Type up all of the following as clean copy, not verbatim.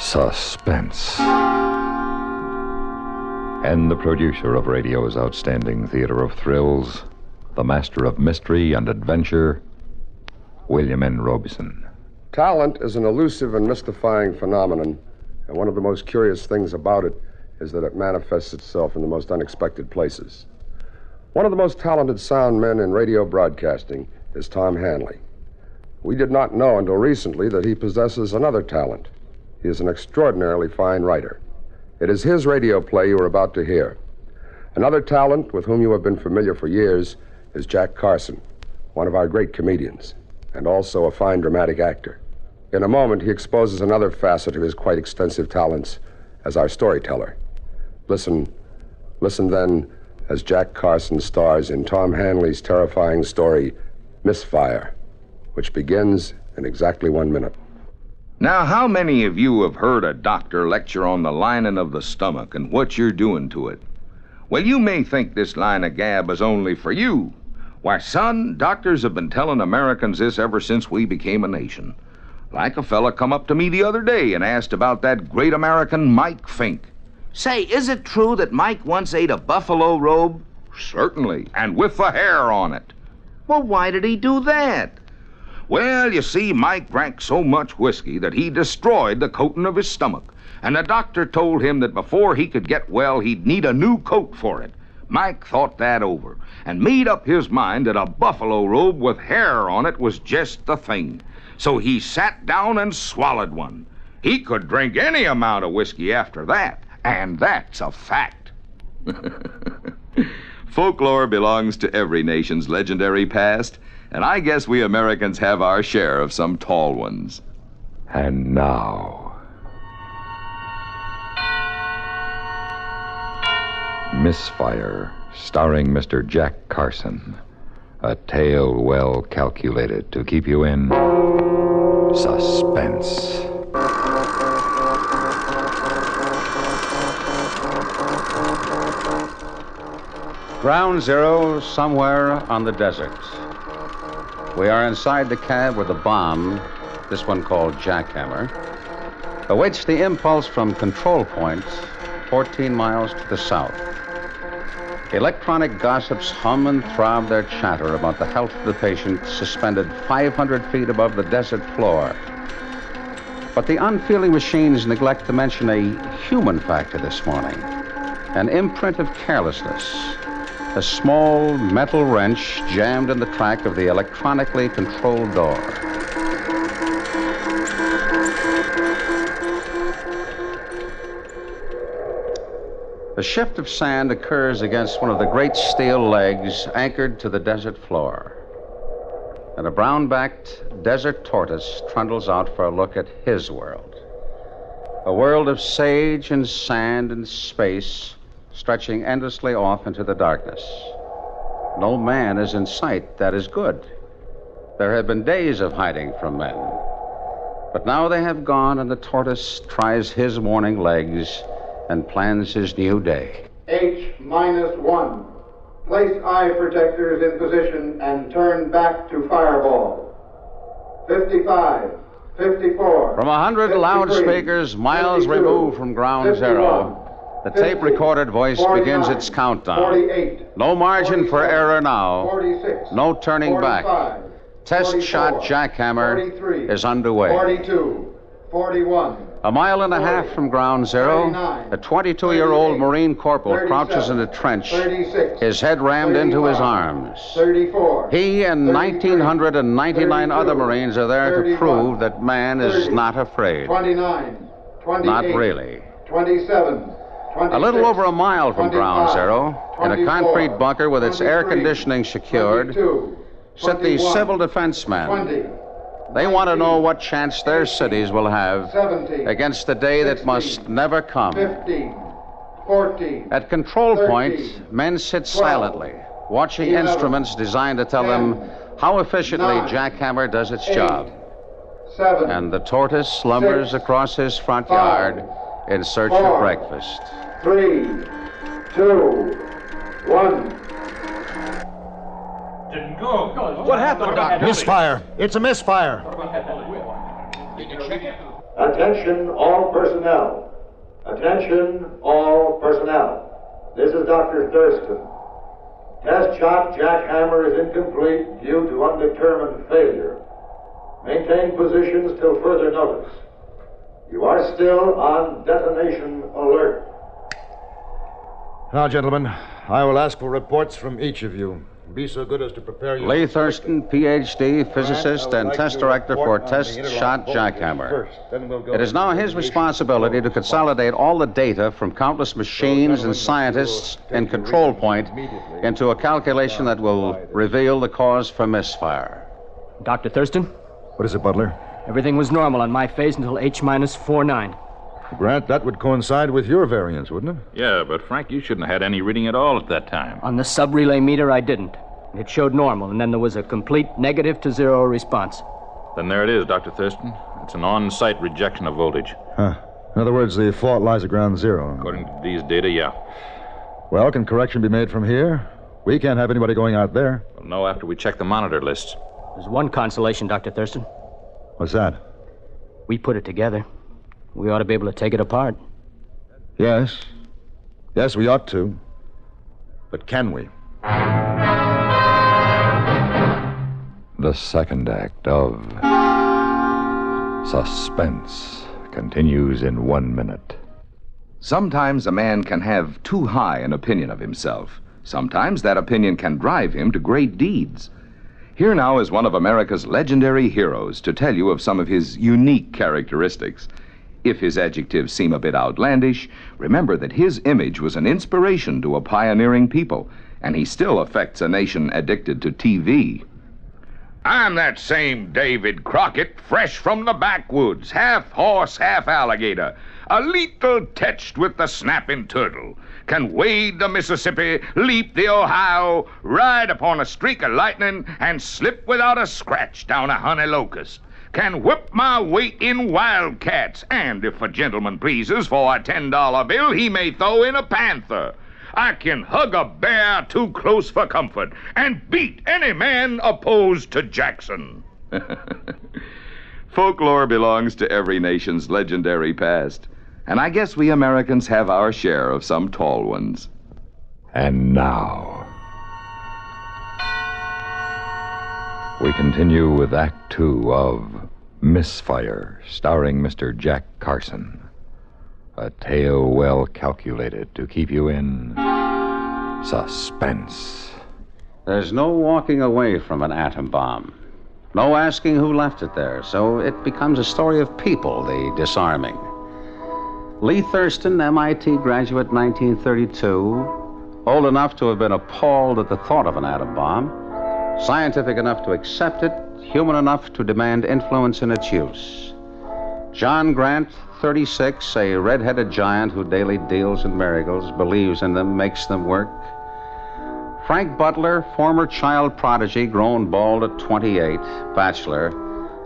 Suspense. And the producer of radio's outstanding theater of thrills, the master of mystery and adventure, William N. Robeson. Talent is an elusive and mystifying phenomenon, and one of the most curious things about it is that it manifests itself in the most unexpected places. One of the most talented sound men in radio broadcasting is Tom Hanley. We did not know until recently that he possesses another talent. He is an extraordinarily fine writer. It is his radio play you are about to hear. Another talent with whom you have been familiar for years is Jack Carson, one of our great comedians, and also a fine dramatic actor. In a moment, he exposes another facet of his quite extensive talents as our storyteller. Listen then as Jack Carson stars in Tom Hanley's terrifying story, Misfire, which begins in exactly 1 minute. Now, how many of you have heard a doctor lecture on the lining of the stomach and what you're doing to it? Well, you may think this line of gab is only for you. Why, son, doctors have been telling Americans this ever since we became a nation. Like a fella come up to me the other day and asked about that great American Mike Fink. Say, is it true that Mike once ate a buffalo robe? Certainly, and with the hair on it. Well, why did he do that? Well, you see, Mike drank so much whiskey that he destroyed the coating of his stomach, and the doctor told him that before he could get well, he'd need a new coat for it. Mike thought that over and made up his mind that a buffalo robe with hair on it was just the thing. So he sat down and swallowed one. He could drink any amount of whiskey after that, and that's a fact. Folklore belongs to every nation's legendary past, and I guess we Americans have our share of some tall ones. And now, Misfire, starring Mr. Jack Carson. A tale well calculated to keep you in suspense. Ground zero, somewhere on the desert. We are inside the cab where the bomb, this one called Jackhammer, awaits the impulse from control point 14 miles to the south. Electronic gossips hum and throb their chatter about the health of the patient suspended 500 feet above the desert floor. But the unfeeling machines neglect to mention a human factor this morning, an imprint of carelessness. A small metal wrench jammed in the track of the electronically controlled door. A shift of sand occurs against one of the great steel legs anchored to the desert floor. And a brown-backed desert tortoise trundles out for a look at his world. A world of sage and sand and space stretching endlessly off into the darkness. No man is in sight. That is good. There have been days of hiding from men. But now they have gone, and the tortoise tries his morning legs and plans his new day. H-1. Place eye protectors in position and turn back to fireball. 55, 54. From 100 loudspeakers miles removed from ground 51, zero, the tape-recorded voice 49, begins its countdown. 48, No margin for error now. 46, No turning 45, back. Test 44, shot Jackhammer 43, is underway. 42, 41. A mile and a half from ground zero, a 22-year-old Marine corporal crouches in a trench, 36, his head rammed into his 35, arms. 34. He and 1,999 other Marines are there to 31, prove that man is 30, not afraid. 29, 28, Not really. 27, 26, A little over a mile from ground 25, zero, in a 24, concrete bunker with its air 23, conditioning secured, 22, sit the 21, civil defense men. 20, They want to know what chance their cities will have 17, against the day that 16, must never come. 15, 14. At control 13, point, men sit 12, silently, watching 11, instruments designed to tell 10, them how efficiently 9, Jackhammer does its 8, job. 7. And the tortoise slumbers 6, across his front 5, yard in search 4, of breakfast. 3, 2, 1. Didn't go. What happened, Doctor? Misfire. It's a misfire. Attention all personnel. Attention all personnel. This is Dr. Thurston. Test shot jackhammer is incomplete due to undetermined failure. Maintain positions till further notice. You are still on detonation alert. Now, gentlemen, I will ask for reports from each of you. Be so good as to prepare your... Lee Thurston, Ph.D., physicist and test director for Test Shot Jackhammer. It is now his responsibility to consolidate all the data from countless machines and scientists in Control Point into a calculation that will reveal the cause for misfire. Dr. Thurston? What is it, Butler? Everything was normal on my phase until H-49. Grant, that would coincide with your variance, wouldn't it? Yeah, but Frank, you shouldn't have had any reading at all at that time. On the sub-relay meter, I didn't. It showed normal, and then there was a complete negative to zero response. Then there it is, Dr. Thurston. It's an on-site rejection of voltage. Huh. In other words, the fault lies at ground zero. According to these data, yeah. Well, can correction be made from here? We can't have anybody going out there. We'll know after we check the monitor lists. There's one consolation, Dr. Thurston. What's that? We put it together. We ought to be able to take it apart. Yes. Yes, we ought to. But can we? The second act of Suspense continues in 1 minute. Sometimes a man can have too high an opinion of himself. Sometimes that opinion can drive him to great deeds. Here now is one of America's legendary heroes to tell you of some of his unique characteristics. If his adjectives seem a bit outlandish, remember that his image was an inspiration to a pioneering people, and he still affects a nation addicted to TV. I'm that same David Crockett, fresh from the backwoods, half horse, half alligator, a little touched with the snapping turtle, can wade the Mississippi, leap the Ohio, ride upon a streak of lightning, and slip without a scratch down a honey locust. Can whip my weight in wildcats, and if a gentleman pleases, for a $10 bill, he may throw in a panther. I can hug a bear too close for comfort and beat any man opposed to Jackson. Folklore belongs to every nation's legendary past, and I guess we Americans have our share of some tall ones. And now, we continue with Act Two of Misfire, starring Mr. Jack Carson. A tale well calculated to keep you in suspense. There's no walking away from an atom bomb. No asking who left it there, so it becomes a story of people, the disarming. Lee Thurston, MIT graduate, 1932, old enough to have been appalled at the thought of an atom bomb, scientific enough to accept it, human enough to demand influence in its use. John Grant, 36, a red-headed giant who daily deals in miracles, believes in them, makes them work. Frank Butler, former child prodigy, grown bald at 28, bachelor,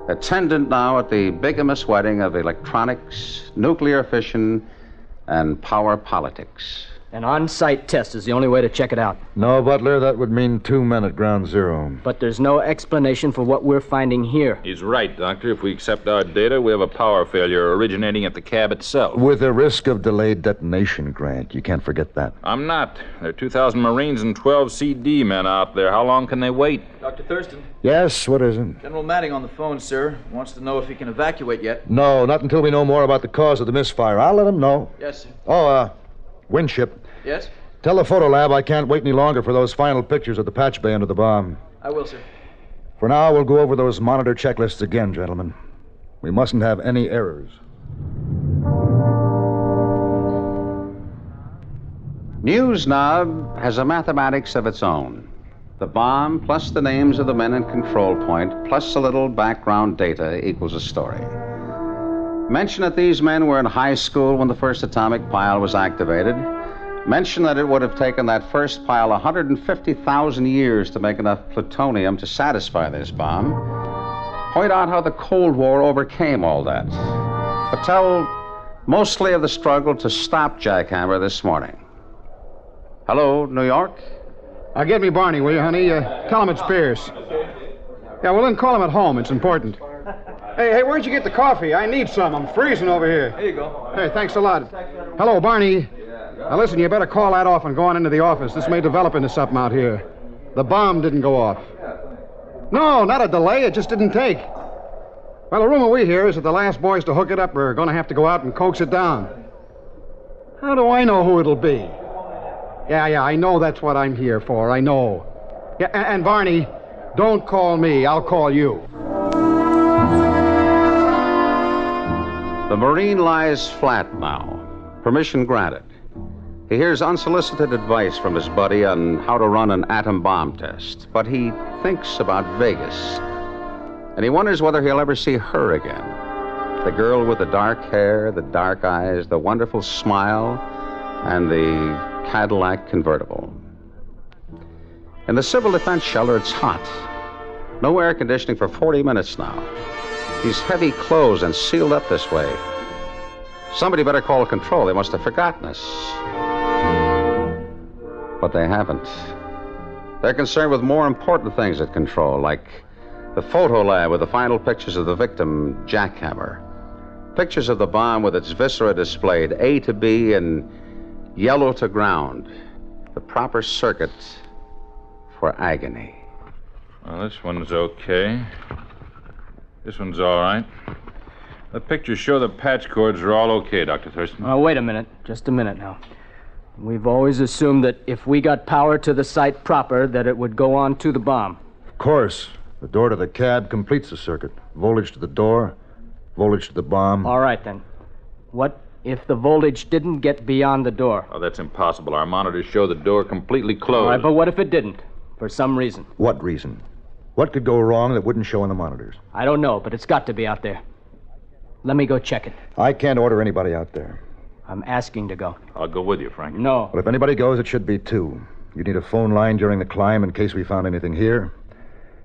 attendant now at the bigamous wedding of electronics, nuclear fission, and power politics. An on-site test is the only way to check it out. No, Butler, that would mean 2 men at ground zero. But there's no explanation for what we're finding here. He's right, Doctor. If we accept our data, we have a power failure originating at the cab itself. With a risk of delayed detonation, Grant. You can't forget that. I'm not. There are 2,000 Marines and 12 CD men out there. How long can they wait? Dr. Thurston, Yes, what is it? General Matting on the phone, sir. Wants to know if he can evacuate yet. No, not until we know more about the cause of the misfire. I'll let him know. Yes, sir. Oh, Winship. Yes? Tell the photo lab I can't wait any longer for those final pictures of the patch bay under the bomb. I will, sir. For now, we'll go over those monitor checklists again, gentlemen. We mustn't have any errors. NewsNob has a mathematics of its own. The bomb plus the names of the men in Control Point plus a little background data equals a story. Mention that these men were in high school when the first atomic pile was activated. Mention that it would have taken that first pile 150,000 years to make enough plutonium to satisfy this bomb. Point out how the Cold War overcame all that. But tell mostly of the struggle to stop Jackhammer this morning. Hello, New York? Get me Barney, will you, honey? Tell him it's Pierce. Yeah, well, then call him at home. It's important. Hey, where'd you get the coffee? I need some. I'm freezing over here. Here you go. Hey, thanks a lot. Hello, Barney. Now, listen, you better call that off and go on into the office. This may develop into something out here. The bomb didn't go off. No, not a delay. It just didn't take. Well, the rumor we hear is that the last boys to hook it up are going to have to go out and coax it down. How do I know who it'll be? Yeah, I know that's what I'm here for. I know. Yeah, and Barney, don't call me. I'll call you. The Marine lies flat now. Permission granted. He hears unsolicited advice from his buddy on how to run an atom bomb test, but he thinks about Vegas. And he wonders whether he'll ever see her again. The girl with the dark hair, the dark eyes, the wonderful smile, and the Cadillac convertible. In the civil defense shelter, it's hot. No air conditioning for 40 minutes now. He's heavy clothes and sealed up this way. Somebody better call control. They must have forgotten us. But they haven't. They're concerned with more important things at control, like the photo lab with the final pictures of the victim, Jackhammer. Pictures of the bomb with its viscera displayed, A to B and yellow to ground. The proper circuit for agony. Well, this one's okay. This one's all right. The pictures show the patch cords are all okay, Dr. Thurston. Oh, wait a minute. Just a minute now. We've always assumed that if we got power to the site proper, that it would go on to the bomb. Of course. The door to the cab completes the circuit. Voltage to the door, voltage to the bomb. All right, then. What if the voltage didn't get beyond the door? Oh, that's impossible. Our monitors show the door completely closed. All right, but what if it didn't? For some reason. What reason? What could go wrong that wouldn't show on the monitors? I don't know, but it's got to be out there. Let me go check it. I can't order anybody out there. I'm asking to go. I'll go with you, Frank. No. Well, if anybody goes, it should be two. You'd need a phone line during the climb in case we found anything here.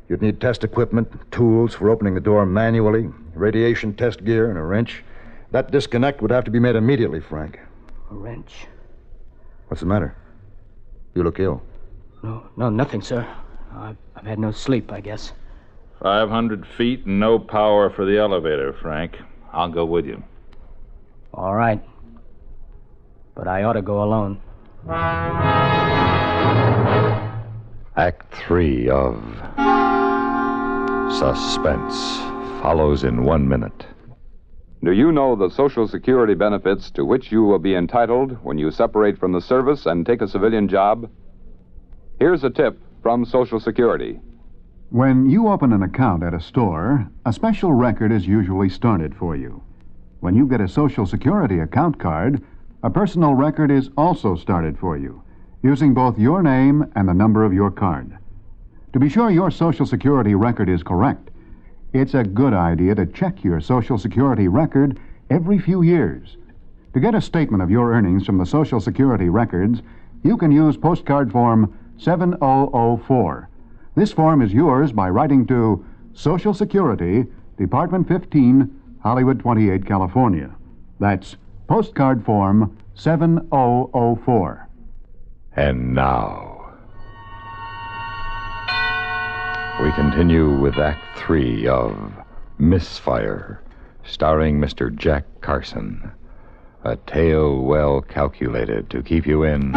You'd need test equipment, tools for opening the door manually, radiation test gear, and a wrench. That disconnect would have to be made immediately, Frank. A wrench? What's the matter? You look ill. No, nothing, sir. I've had no sleep, I guess. 500 feet and no power for the elevator, Frank. I'll go with you. All right. But I ought to go alone. Act 3 of Suspense follows in 1 minute. Do you know the Social Security benefits to which you will be entitled when you separate from the service and take a civilian job? Here's a tip from Social Security. When you open an account at a store, a special record is usually started for you. When you get a Social Security account card, a personal record is also started for you, using both your name and the number of your card. To be sure your Social Security record is correct, it's a good idea to check your Social Security record every few years. To get a statement of your earnings from the Social Security records, you can use postcard form 7004. This form is yours by writing to Social Security, Department 15, Hollywood 28, California. That's postcard form 7004. And now, we continue with Act 3 of Misfire, starring Mr. Jack Carson. A tale well calculated to keep you in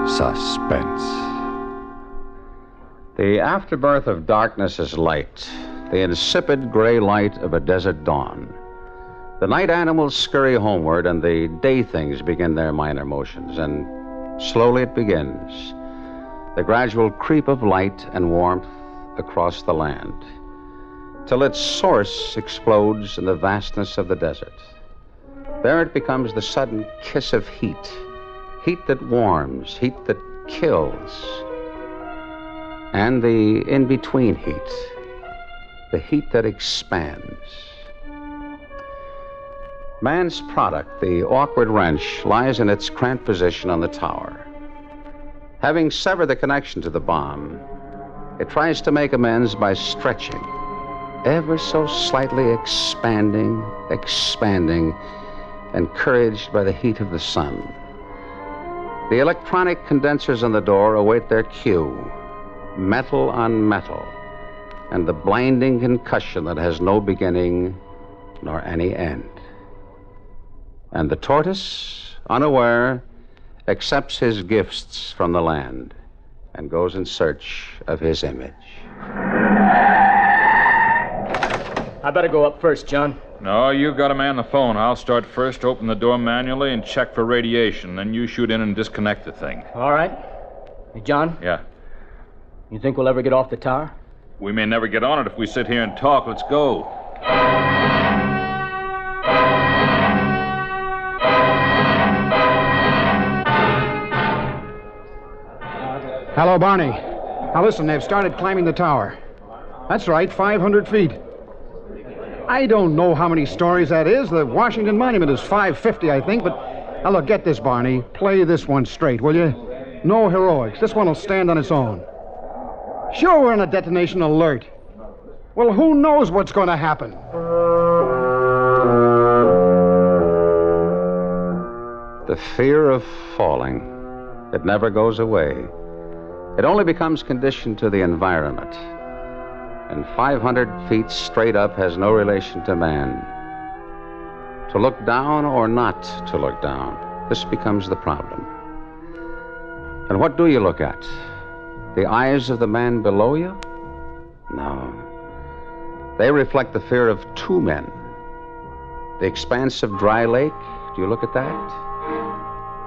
suspense. The afterbirth of darkness is light, the insipid gray light of a desert dawn. The night animals scurry homeward, and the day things begin their minor motions, and slowly it begins, the gradual creep of light and warmth across the land, till its source explodes in the vastness of the desert. There it becomes the sudden kiss of heat, heat that warms, heat that kills, and the in-between heat, the heat that expands. Man's product, the awkward wrench, lies in its cramped position on the tower. Having severed the connection to the bomb, it tries to make amends by stretching, ever so slightly expanding, encouraged by the heat of the sun. The electronic condensers on the door await their cue, metal on metal, and the blinding concussion that has no beginning nor any end. And the tortoise, unaware, accepts his gifts from the land and goes in search of his image. I better go up first, John. No, you got to man the phone. I'll start first, open the door manually, and check for radiation. Then you shoot in and disconnect the thing. All right. Hey, John? Yeah. You think we'll ever get off the tower? We may never get on it if we sit here and talk. Let's go. Hello, Barney. Now listen, they've started climbing the tower. That's right, 500 feet. I don't know how many stories that is. The Washington Monument is 550, I think, but... Now, look, get this, Barney. Play this one straight, will you? No heroics. This one will stand on its own. Sure, we're on a detonation alert. Well, who knows what's going to happen? The fear of falling, it never goes away. It only becomes conditioned to the environment. And 500 feet straight up has no relation to man. To look down or not to look down, this becomes the problem. And what do you look at? The eyes of the man below you? No. They reflect the fear of two men. The expanse of dry lake, do you look at that?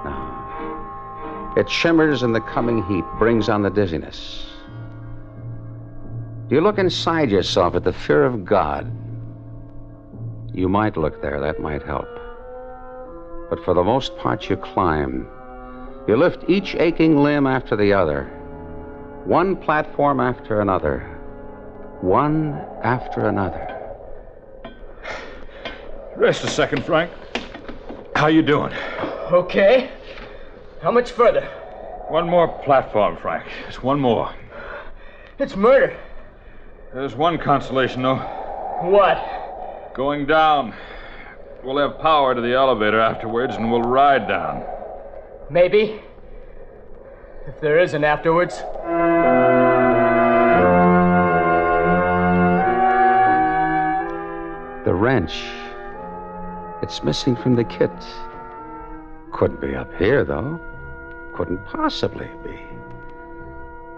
No. It shimmers in the coming heat, brings on the dizziness. Do you look inside yourself at the fear of God? You might look there, that might help. But for the most part, you climb. You lift each aching limb after the other. One platform after another. One after another. Rest a second, Frank. How you doing? Okay. How much further? One more platform, Frank. Just one more. It's murder. There's one consolation, though. What? Going down. We'll have power to the elevator afterwards, and we'll ride down. Maybe. If there is an afterwards. The wrench. It's missing from the kit. Couldn't be up here, though. Couldn't possibly be.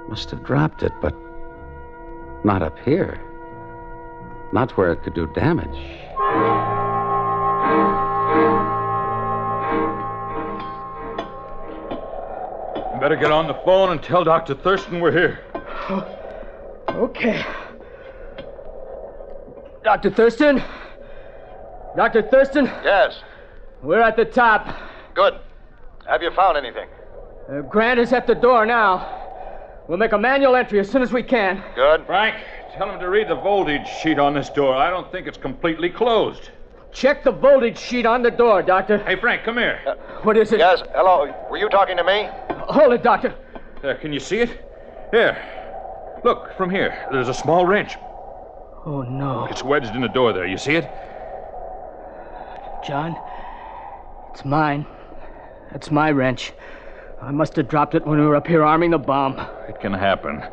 Must have dropped it, but not up here. Not where it could do damage. You better get on the phone and tell Dr. Thurston we're here. Okay. Dr. Thurston? Dr. Thurston? Yes. We're at the top. Good. Have you found anything? Grant is at the door now. We'll make a manual entry as soon as we can. Good. Frank, tell him to read the voltage sheet on this door. I don't think it's completely closed. Check the voltage sheet on the door, Doctor. Hey, Frank, come here. What is it? Yes, hello. Were you talking to me? Hold it, Doctor. There, can you see it? Here. Look, from here. There's a small wrench. Oh, no. It's wedged in the door there. You see it? John, it's mine. That's my wrench. I must have dropped it when we were up here arming the bomb. It can happen.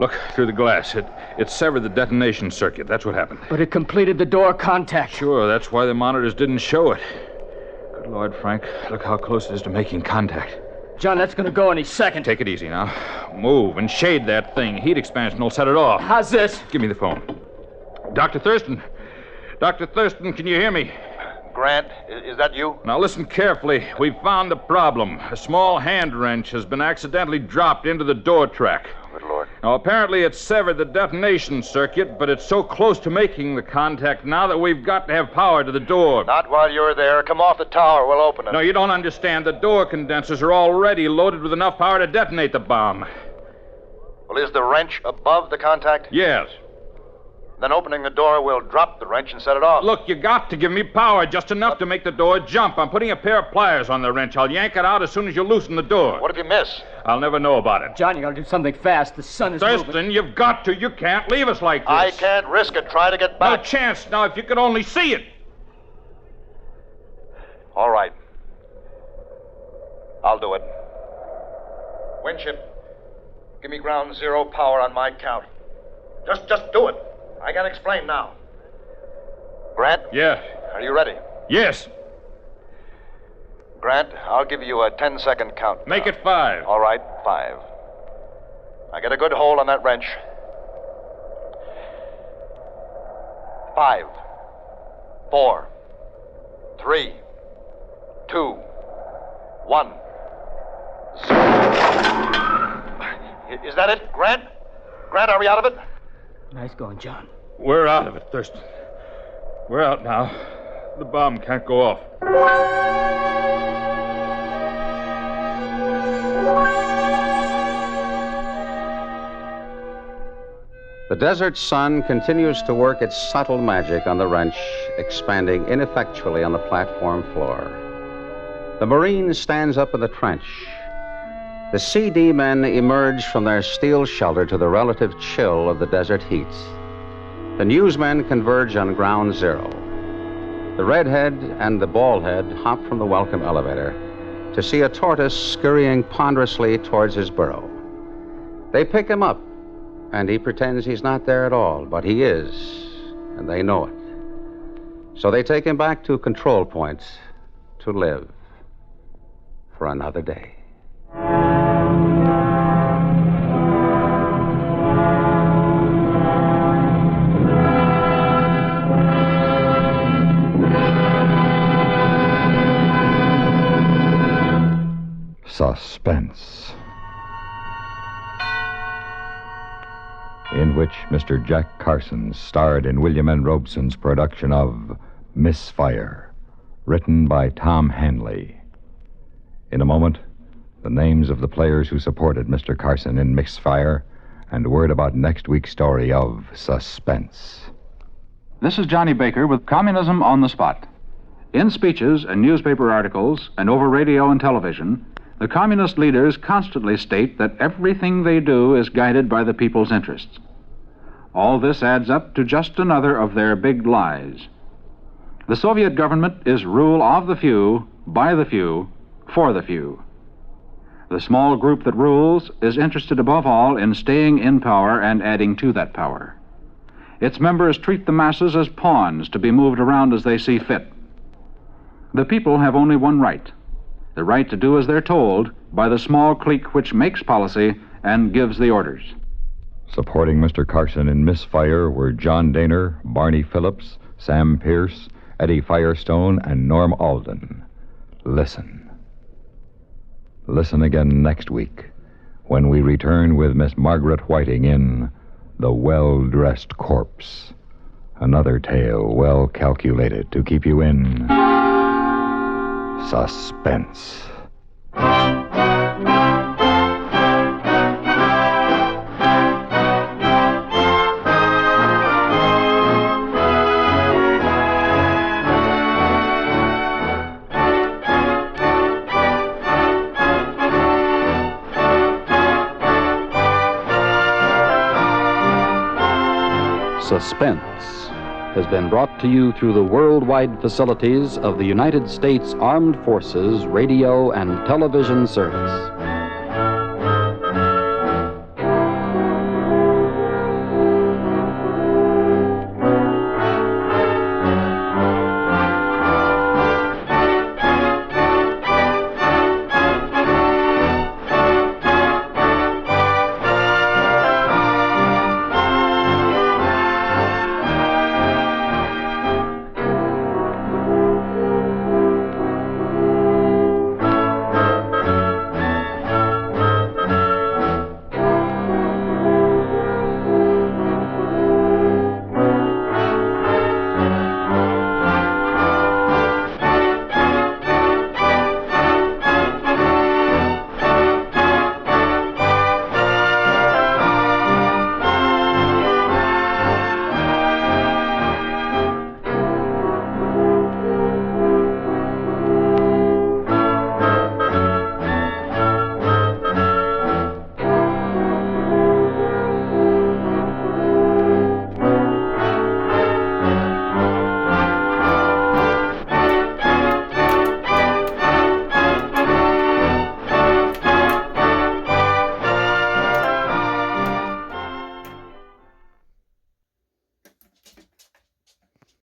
Look, through the glass. It severed the detonation circuit. That's what happened. But it completed the door contact. Sure, that's why the monitors didn't show it. Good Lord, Frank. Look how close it is to making contact. John, that's going to go any second. Take it easy now. Move and shade that thing. Heat expansion will set it off. How's this? Give me the phone. Dr. Thurston. Dr. Thurston, can you hear me? Grant, is that you? Now listen carefully. We've found the problem. A small hand wrench has been accidentally dropped into the door track. Good Lord. Now, apparently it severed the detonation circuit, but it's so close to making the contact now that we've got to have power to the door. Not while you're there. Come off the tower. We'll open it. No, you don't understand. The door condensers are already loaded with enough power to detonate the bomb. Well, is the wrench above the contact? Yes. Then opening the door, we'll drop the wrench and set it off. Look, you got to give me power, just enough to make the door jump. I'm putting a pair of pliers on the wrench. I'll yank it out as soon as you loosen the door. What if you miss? I'll never know about it. John, you got to do something fast. The sun is Thurston, moving. you've got to. You can't leave us like this. I can't risk it. Try to get back. No chance. Now, if you could only see it. All right. I'll do it. Winship, give me ground zero power on my count. Just do it. I can explain now. Grant? Yeah. Are you ready? Yes. Grant, I'll give you a 10-second count. Make it 5. All right, 5. Now get a good hold on that wrench. 5, 4, 3, 2, 1. 0. Is that it, Grant? Grant, are we out of it? Nice going, John. We're out of it, Thurston. We're out now. The bomb can't go off. The desert sun continues to work its subtle magic on the wrench, expanding ineffectually on the platform floor. The Marine stands up in the trench. The CD men emerge from their steel shelter to the relative chill of the desert heat. The newsmen converge on ground zero. The redhead and the baldhead hop from the welcome elevator to see a tortoise scurrying ponderously towards his burrow. They pick him up, and he pretends he's not there at all, but he is, and they know it. So they take him back to control point to live for another day. Suspense, in which Mr. Jack Carson starred in William N. Robeson's production of Misfire, written by Tom Hanley. In a moment, the names of the players who supported Mr. Carson in Misfire and word about next week's story of Suspense. This is Johnny Baker with Communism on the Spot. In speeches and newspaper articles and over radio and television, the communist leaders constantly state that everything they do is guided by the people's interests. All this adds up to just another of their big lies. The Soviet government is rule of the few, by the few, for the few. The small group that rules is interested above all in staying in power and adding to that power. Its members treat the masses as pawns to be moved around as they see fit. The people have only one right: the right to do as they're told by the small clique which makes policy and gives the orders. Supporting Mr. Carson in Misfire were John Daner, Barney Phillips, Sam Pierce, Eddie Firestone, and Norm Alden. Listen. Listen again next week when we return with Miss Margaret Whiting in The Well-Dressed Corpse. Another tale well calculated to keep you in suspense. Suspense has been brought to you through the worldwide facilities of the United States Armed Forces Radio and Television Service.